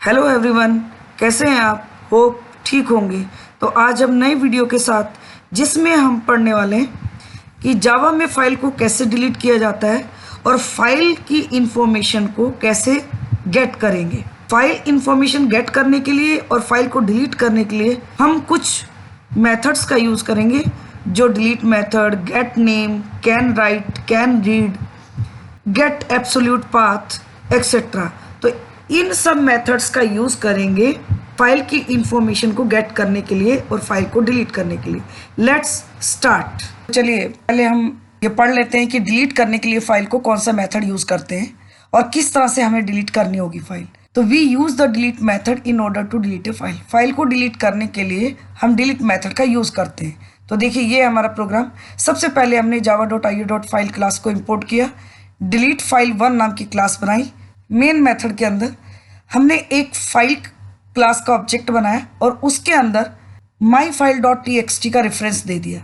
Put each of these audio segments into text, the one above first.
Hello everyone, कैसे हैं आप? होप ठीक होंगे। तो आज हम नए वीडियो के साथ जिसमें हम पढ़ने वाले हैं कि जावा में फ़ाइल को कैसे डिलीट किया जाता है और फाइल की इंफॉर्मेशन को कैसे गेट करेंगे। फाइल इंफॉर्मेशन गेट करने के लिए और फाइल को डिलीट करने के लिए हम कुछ मेथड्स का यूज़ करेंगे, जो delete method, get name, can write, can read, get absolute path etcetera. तो इन सब मेथड्स का यूज़ करेंगे फाइल की इंफॉर्मेशन को गेट करने के लिए और फाइल को डिलीट करने के लिए। Let's start. चलिए पहले हम ये पढ़ लेते हैं कि डिलीट करने के लिए फाइल को कौन सा मेथड यूज़ करते हैं और किस तरह से हमें डिलीट करनी होगी फाइल। तो we use the delete method in order to delete a file. File को डिलीट करने के लिए हम डिलीट मेथड का यूज़ करते हैं। तो देखिए ये हमारा प्रोग्राम। सबसे पहले हमने java.io.file क्लास को इम्पोर्ट किया, डिलीट फाइल 1 नाम की क्लास बनाई। मेन मेथड के अंदर हमने एक फाइल क्लास का ऑब्जेक्ट बनाया और उसके अंदर myfile.txt का रेफरेंस दे दिया।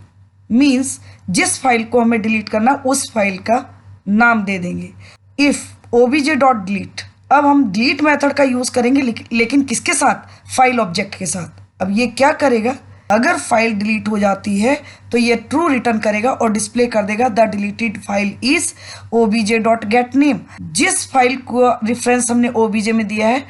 मीन्स जिस फाइल को हमें डिलीट करना उस फाइल का नाम दे देंगे। इफ़ obj.delete, अब हम डिलीट मेथड का यूज़ करेंगे लेकिन किसके साथ? फाइल ऑब्जेक्ट के साथ। अब ये क्या करेगा? अगर फाइल डिलीट हो जाती है तो ये ट्रू रिटर्न करेगा और डिस्प्ले कर देगा the deleted file is obj.getName। जिस फाइल को रेफरेंस हमने obj में दिया है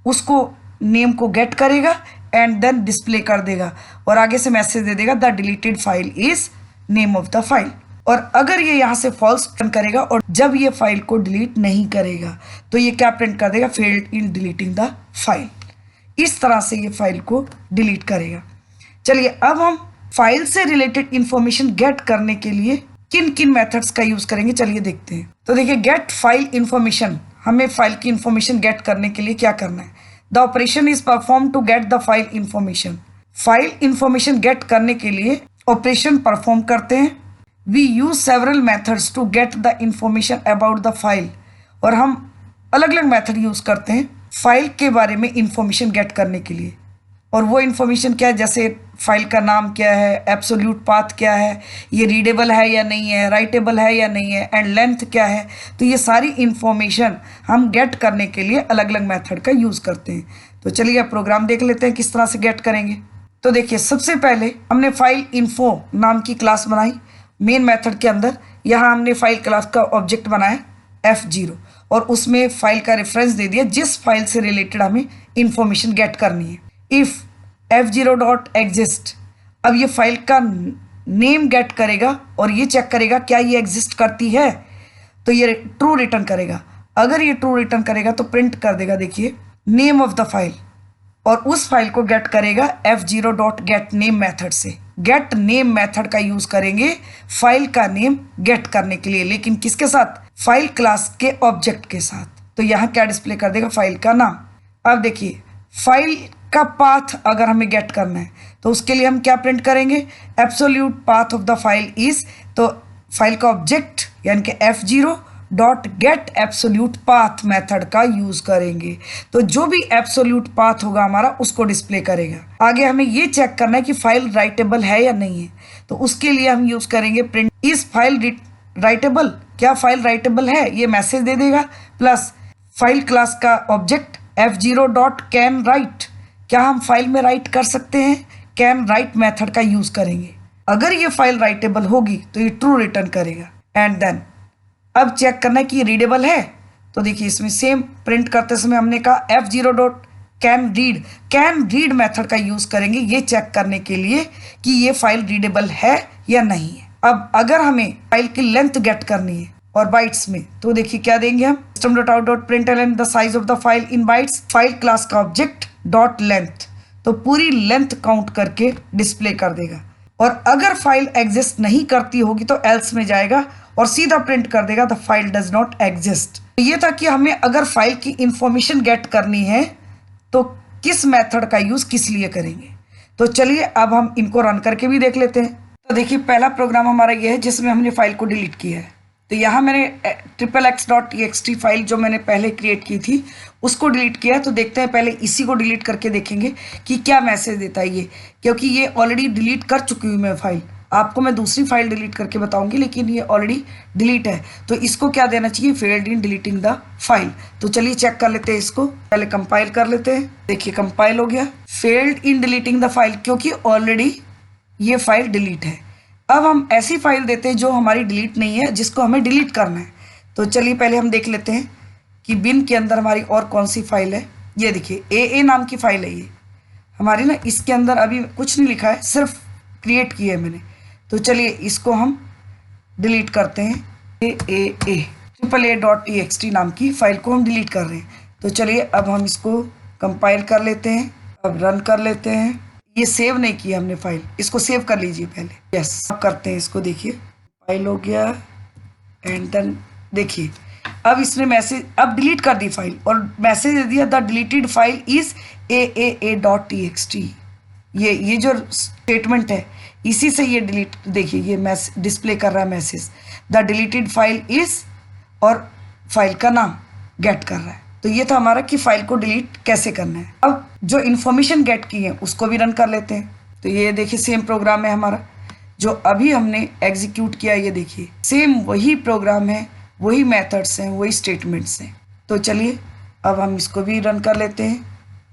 उसको नेम को गेट करेगा एंड देन डिस्प्ले कर देगा और आगे से मैसेज दे देगा the deleted file is name of the file. और अगर ये यहाँ से फॉल्स प्रिंट करेगा और जब ये फाइल को डिलीट नहीं करेगा तो ये क्या प्रिंट कर देगा? Failed in deleting the file. इस तरह से ये फाइल को डिलीट करेगा। चलिए अब हम फाइल से रिलेटेड इंफॉर्मेशन गेट करने के लिए किन किन मेथड्स का यूज करेंगे, चलिए देखते हैं। तो देखिए गेट फाइल इंफॉर्मेशन, हमें फाइल की इंफॉर्मेशन गेट करने के लिए क्या करना है? The operation is perform to get the file information. File information get करने के लिए ऑपरेशन परफॉर्म करते हैं। We use several methods to get the information about the file, और हम अलग अलग मेथड यूज करते हैं फाइल के बारे में इंफॉर्मेशन गेट करने के लिए। और वो इन्फॉर्मेशन क्या है? जैसे फाइल का नाम क्या है, एब्सोल्यूट पाथ क्या है, ये रीडेबल है या नहीं है, राइटेबल है या नहीं है, एंड लेंथ क्या है। तो ये सारी इन्फॉर्मेशन हम गेट करने के लिए अलग अलग मेथड का यूज़ करते हैं। तो चलिए अब प्रोग्राम देख लेते हैं किस तरह से गेट करेंगे। तो देखिए सबसे पहले हमने फाइल इन्फो नाम की क्लास बनाई मेन मेथड के अंदर। यहाँ हमने फाइल क्लास का ऑब्जेक्ट बनाया F0 और उसमें फाइल का रेफरेंस दे दिया जिस फाइल से रिलेटेड हमें इंफॉर्मेशन गेट करनी है। इफ़ f0.exist, अब ये फाइल का नेम गेट करेगा और ये चेक करेगा क्या ये एग्जिस्ट करती है, तो ये ट्रू रिटर्न करेगा। अगर ये ट्रू रिटर्न करेगा तो प्रिंट कर देगा, देखिए, नेम ऑफ द फाइल, और उस फाइल को गेट करेगा f0.getName मेथड से। गेट नेम मेथड का यूज करेंगे फाइल का नेम गेट करने के लिए, लेकिन किसके साथ? फाइल क्लास के ऑब्जेक्ट के साथ। तो यहाँ क्या डिस्प्ले कर देगा? फाइल का नाम। अब देखिए फाइल का पाथ अगर हमें गेट करना है तो उसके लिए हम क्या प्रिंट करेंगे? Absolute path of the file is, तो फाइल का ऑब्जेक्ट यानी कि f0.getAbsolutePath मेथड का यूज करेंगे। तो जो भी एब्सोल्यूट पाथ होगा हमारा उसको डिस्प्ले करेगा। आगे हमें ये चेक करना है कि फाइल राइटेबल है या नहीं है, तो उसके लिए हम यूज करेंगे प्रिंट इज फाइल राइटेबल। क्या फाइल राइटेबल है? ये मैसेज दे देगा। प्लस फाइल क्लास का ऑब्जेक्ट f0.canWrite, क्या हम फाइल में राइट कर सकते हैं? कैन राइट मेथड का यूज करेंगे। अगर ये फाइल राइटेबल होगी तो ये ट्रू रिटर्न करेगा। एंड देन अब चेक करना है कि ये रीडेबल है। तो देखिए इसमें सेम प्रिंट करते समय हमने कहा f0.canRead, कैन रीड मेथड का यूज करेंगे ये चेक करने के लिए कि ये फाइल रीडेबल है या नहीं है। अब अगर हमें फाइल की लेंथ गेट करनी है और बाइट्स में, तो देखिए क्या देंगे हम? system.out.println the size of the file in bytes, file class का ऑब्जेक्ट डॉट लेंथ, तो पूरी लेंथ काउंट करके डिस्प्ले कर देगा। और अगर फाइल एग्जिस्ट नहीं करती होगी तो एल्स में जाएगा और सीधा प्रिंट कर देगा the file does not exist. ये था कि हमें अगर फाइल की इंफॉर्मेशन गेट करनी है तो किस मेथड का यूज किस लिए करेंगे। तो चलिए अब हम इनको रन करके भी देख लेते हैं। तो देखिए पहला प्रोग्राम हमारा ये है जिसमें हमने फाइल को डिलीट किया है। तो यहाँ मैंने XXX.txt फाइल जो मैंने पहले क्रिएट की थी उसको डिलीट किया है। तो देखते हैं, पहले इसी को डिलीट करके देखेंगे कि क्या मैसेज देता है ये, क्योंकि ये ऑलरेडी डिलीट कर चुकी हूँ मैं फाइल। आपको मैं दूसरी फाइल डिलीट करके बताऊंगी, लेकिन ये ऑलरेडी डिलीट है तो इसको क्या देना चाहिए, failed in deleting the file. तो चलिए चेक कर लेते हैं इसको, पहले कंपाइल कर लेते हैं। देखिए कंपाइल हो गया, failed in deleting the file, क्योंकि ऑलरेडी ये फाइल डिलीट है। अब हम ऐसी फाइल देते हैं जो हमारी डिलीट नहीं है, जिसको हमें डिलीट करना है। तो चलिए पहले हम देख लेते हैं कि बिन के अंदर हमारी और कौन सी फाइल है। ये देखिए ए नाम की फाइल है ये हमारी ना, इसके अंदर अभी कुछ नहीं लिखा है, सिर्फ क्रिएट किया है मैंने। तो चलिए इसको हम डिलीट करते हैं, AAA.txt नाम की फाइल को हम डिलीट कर रहे हैं। तो चलिए अब हम इसको कंपाइल कर लेते हैं, अब रन कर लेते हैं। ये सेव नहीं किया हमने फाइल, इसको सेव कर लीजिए पहले। यस, अब करते हैं इसको, देखिए फाइल हो गया एंड देन देखिए अब इसने मैसेज, अब डिलीट कर दी फाइल और मैसेज दे दिया the deleted file is AAA.txt। ये जो स्टेटमेंट है इसी से ये डिलीट, देखिए ये मैसेज डिस्प्ले कर रहा है, message the deleted file is और फाइल का नाम गेट कर रहा है। तो ये था हमारा कि फाइल को डिलीट कैसे करना है। अब जो इन्फॉर्मेशन गेट की है उसको भी रन कर लेते हैं। तो ये देखिए सेम प्रोग्राम है हमारा जो अभी हमने एग्जीक्यूट किया, ये देखिए सेम वही प्रोग्राम है, वही मेथड्स हैं, वही स्टेटमेंट्स हैं। तो चलिए अब हम इसको भी रन कर लेते हैं,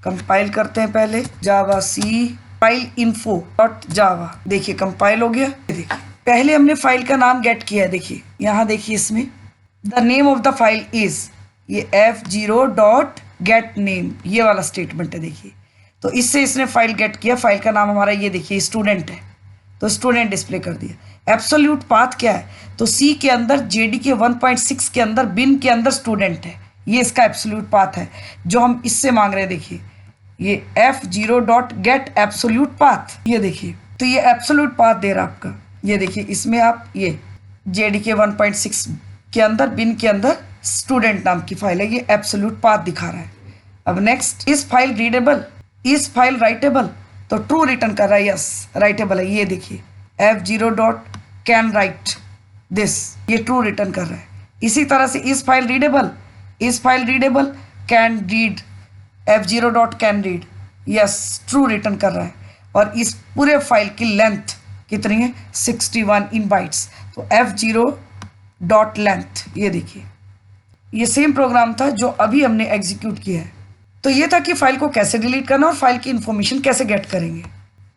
कंपाइल करते हैं पहले जावा सी फाइल info.java। देखिए कंपाइल हो गया। देखिए पहले हमने फाइल का नाम गेट किया है, देखिए यहाँ देखिए इसमें the name of the file is, ये f0.getName ये वाला स्टेटमेंट है। देखिए तो इससे इसने फाइल गेट किया, फाइल का नाम हमारा ये देखिए स्टूडेंट है, तो स्टूडेंट डिस्प्ले कर दिया। एब्सोल्यूट पाथ क्या है, तो सी के अंदर JDK 1.6 के अंदर बिन के अंदर स्टूडेंट है, ये इसका एब्सोल्यूट पाथ है जो हम इससे मांग रहे हैं। देखिए ये f0.get एब्सोल्यूट पाथ, ये देखिए तो ये एब्सोल्यूट पाथ दे रहा आपका। ये देखिए इसमें आप ये JDK 1.6 के अंदर बिन के अंदर स्टूडेंट नाम की फाइल है, ये एब्सोल्यूट पाथ दिखा रहा है। अब नेक्स्ट, इस फाइल रीडेबल, इस फाइल राइटेबल, तो ट्रू रिटर्न कर रहा है, यस राइटेबल है। ये देखिए f0.can write this, ये ट्रू रिटर्न कर रहा है। इसी तरह से इस फाइल रीडेबल, इस file readable can read, f0.can read, yes true return कर रहा है। और इस पूरे फाइल की लेंथ कितनी है, 61 इन बाइट्स, तो f0.length, ये देखिए ये सेम प्रोग्राम था जो अभी हमने एग्जीक्यूट किया है। तो ये था कि फाइल को कैसे डिलीट करना और फाइल की इंफॉर्मेशन कैसे गेट करेंगे।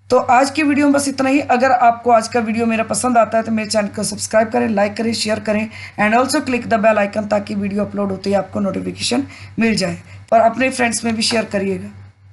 तो आज की वीडियो में बस इतना ही। अगर आपको आज का वीडियो मेरा पसंद आता है तो मेरे चैनल को सब्सक्राइब करें, लाइक करें, शेयर करें and also click the bell icon, ताकि वीडियो अपलोड होते ही आपको नोटिफिकेशन मिल जाए। और अपने फ्रेंड्स में भी शेयर करिएगा।